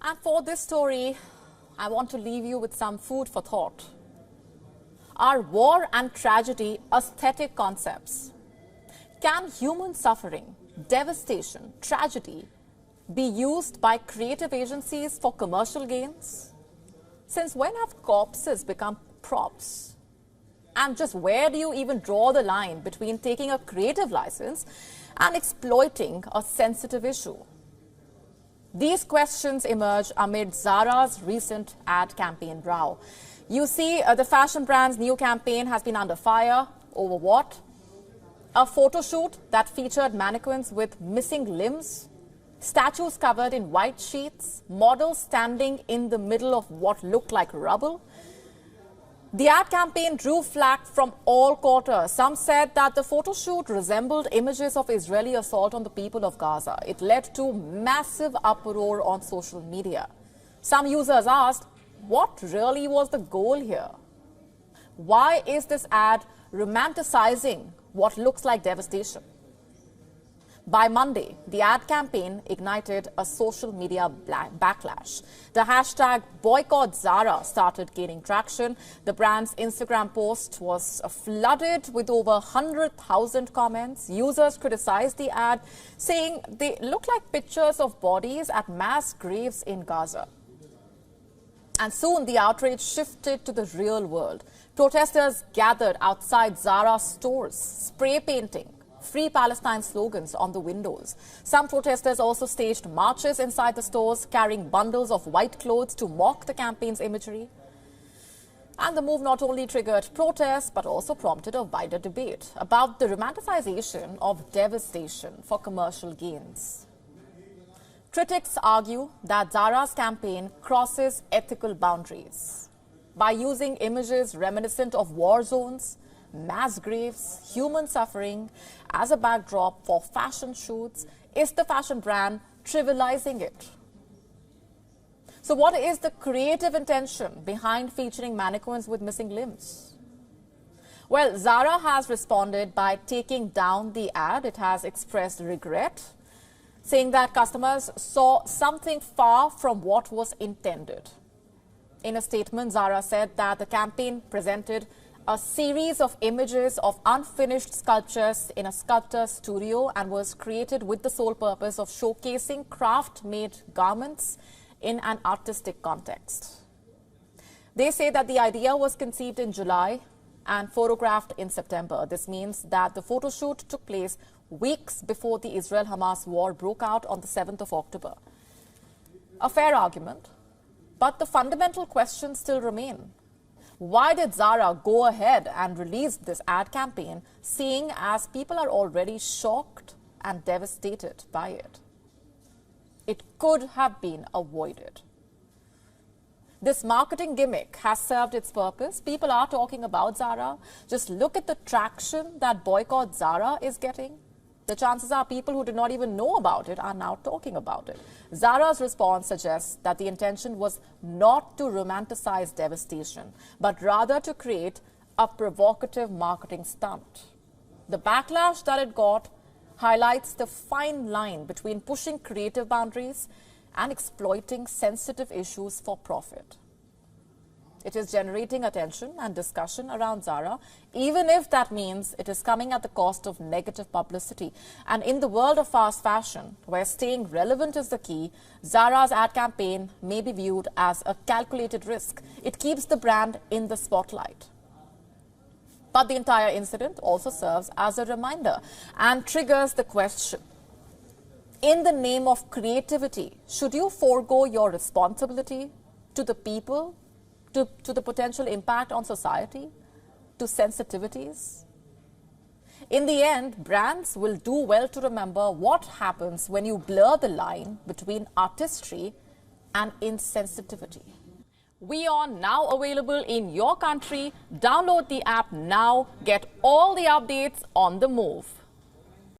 And for this story, I want to leave you with some food for thought. Are war and tragedy aesthetic concepts? Can human suffering, devastation, tragedy be used by creative agencies for commercial gains? Since when have corpses become props? And just where do you even draw the line between taking a creative license and exploiting a sensitive issue? These questions emerge amid Zara's recent ad campaign row. You see, the fashion brand's new campaign has been under fire. Over what? A photo shoot that featured mannequins with missing limbs, statues covered in white sheets, models standing in the middle of what looked like rubble. The ad campaign drew flack from all quarters. Some said that the photo shoot resembled images of Israeli assault on the people of Gaza. It led to massive uproar on social media. Some users asked, what really was the goal here? Why is this ad romanticizing what looks like devastation? By Monday, the ad campaign ignited a social media backlash. The hashtag boycott Zara started gaining traction. The brand's Instagram post was flooded with over 100,000 comments. Users criticized the ad, saying they look like pictures of bodies at mass graves in Gaza. And soon the outrage shifted to the real world. Protesters gathered outside Zara stores, spray painting Free Palestine slogans on the windows. Some protesters also staged marches inside the stores, carrying bundles of white clothes to mock the campaign's imagery. And the move not only triggered protests, but also prompted a wider debate about the romanticization of devastation for commercial gains. Critics argue that Zara's campaign crosses ethical boundaries by using images reminiscent of war zones, mass graves, human suffering as a backdrop for fashion shoots. Is the fashion brand trivializing it? So what is the creative intention behind featuring mannequins with missing limbs? Well, Zara has responded by taking down the ad. It has expressed regret, saying that customers saw something far from what was intended. In a statement, Zara said that the campaign presented a series of images of unfinished sculptures in a sculptor's studio and was created with the sole purpose of showcasing craft-made garments in an artistic context. They say that the idea was conceived in July and photographed in September. This means that the photo shoot took place weeks before the Israel-Hamas war broke out on the 7th of October. A fair argument, but the fundamental questions still remain. Why did Zara go ahead and release this ad campaign, seeing as people are already shocked and devastated by it? It could have been avoided. This marketing gimmick has served its purpose. People are talking about Zara. Just look at the traction that boycott Zara is getting. The chances are people who did not even know about it are now talking about it. Zara's response suggests that the intention was not to romanticize devastation, but rather to create a provocative marketing stunt. The backlash that it got highlights the fine line between pushing creative boundaries and exploiting sensitive issues for profit. It is generating attention and discussion around Zara, even if that means it is coming at the cost of negative publicity. And in the world of fast fashion, where staying relevant is the key, Zara's ad campaign may be viewed as a calculated risk. It keeps the brand in the spotlight. But the entire incident also serves as a reminder and triggers the question: in the name of creativity, should you forego your responsibility to the people, to the potential impact on society, to sensitivities? In the end, brands will do well to remember what happens when you blur the line between artistry and insensitivity. We are now available in your country. Download the app now. Get all the updates on the move.